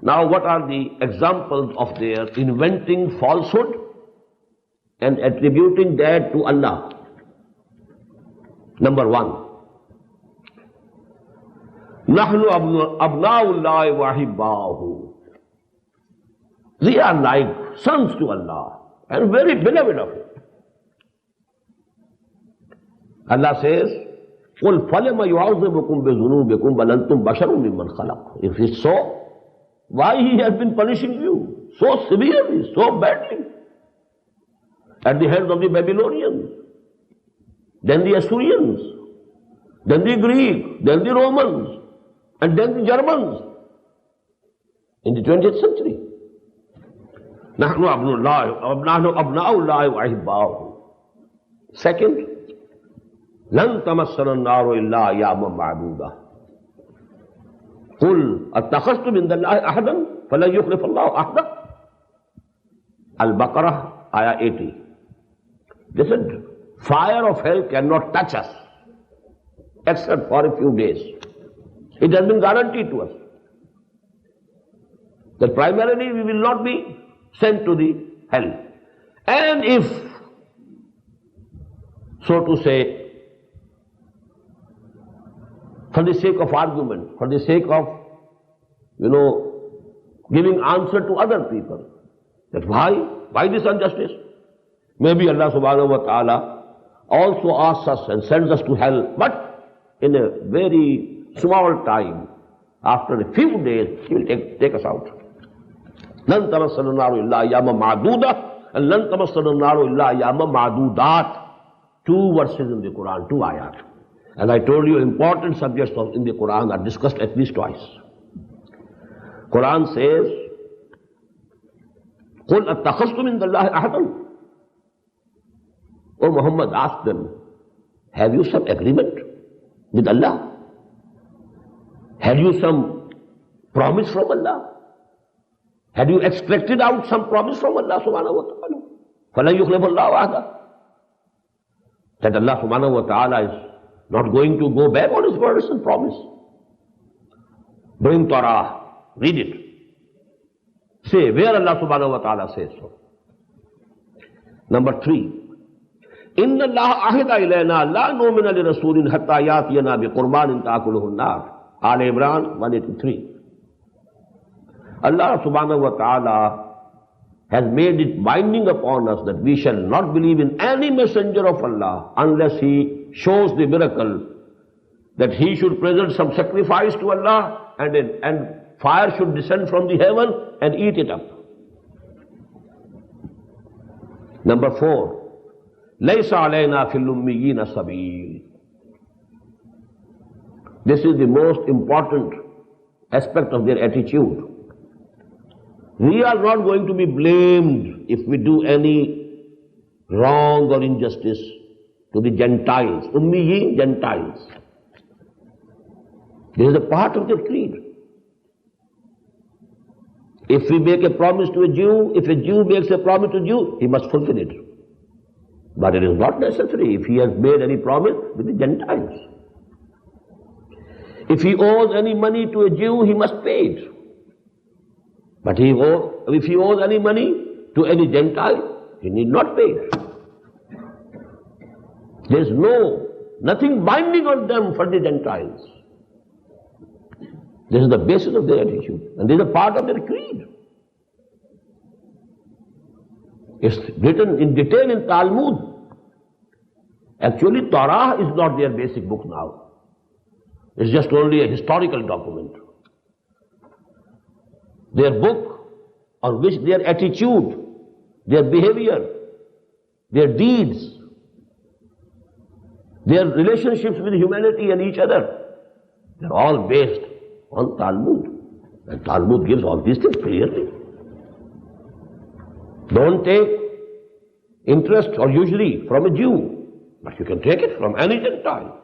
Now, what are the examples of their inventing falsehood and attributing that to Allah? Number one, Nahnu abna'ullahi wa ahibbahu. We are like sons to Allah and very beloved of Him. Allah says, قُلْ فَلِمَ يُعَذِّبُكُمْ بِذُنُوبِكُمْ بَلْ أَنْتُمْ بَشَرٌ مِّمَّنْ خَلَقَ. If it's so, why He has been punishing you so severely, so badly? At the hands of the Babylonians, then the Assyrians, then the Greeks, then the Romans, and then the Germans in the 20th century. نحن أبناء الله وأحباؤه. Second, لن تمسنا النار إلا أياما معدودة. قل اتخذتم من الله أحدا فلن يخلف الله أحدا. Al-Baqarah, ayah 80. They said, fire of hell cannot touch us except for a few days. It has been guaranteed to us that primarily we will not be sent to the hell. And if, so to say, for the sake of argument, for the sake of, giving answer to other people, that why this injustice? Maybe Allah subhanahu wa ta'ala also asks us and sends us to hell, but in a very small time, after a few days, He will take us out. لن تمسنا النار إلا أياما معدودة and لن تمسنا النار إلا أياما معدودات. Two verses in the Quran, two ayat. And I told you important subjects in the Quran are discussed at least twice. Quran says, قُلْ أَتَّخَذْتُمْ مِنْ اللَّهِ أَحَدًا. O Muhammad, ask them, have you some agreement with Allah? Have you some promise from Allah? Have you extracted out some promise from Allah subhanahu wa ta'ala? فَلَنْ يُخْلِفَ اللَّهُ عَهْدَهُ. That Allah subhanahu wa ta'ala is not going to go back on His words and promise. Bring Torah, read it. Say where Allah subhanahu wa ta'ala says so. Number 3. إِنَّ اللَّهَ أَحِدَ إِلَيْنَا لَا نُؤْمِنَ لِرَسُولٍ حَتَّى يَأْتِيَنَا بِقُرْبَانٍ تَأْكُلُهُ النَّارُ. Al Imran 183. Allah subhanahu wa ta'ala has made it binding upon us that we shall not believe in any messenger of Allah unless he shows the miracle that he should present some sacrifice to Allah and fire should descend from the heaven and eat it up. Number 4. لَيْسَ عَلَيْنَا فِي الْأُمِّيِّينَ سَبِيلٌ. This is the most important aspect of their attitude. We are not going to be blamed if we do any wrong or injustice to the Gentiles. Ummiyin, Gentiles. This is a part of their creed. If we make a promise to a Jew, if a Jew makes a promise to a Jew, he must fulfill it. But it is not necessary if he has made any promise with the Gentiles. If he owes any money to a Jew, he must pay it. But if he owes any money to any Gentile, he need not pay it. There is nothing binding on them for the Gentiles. This is the basis of their attitude, and this is a part of their creed. It's written in detail in Talmud. Actually, Torah is not their basic book now. It's just only a historical document. Their book on which their attitude, their behavior, their deeds, their relationships with humanity and each other, they're all based on Talmud. And Talmud gives all these things clearly. Don't take interest or usury from a Jew, but you can take it from any Gentile.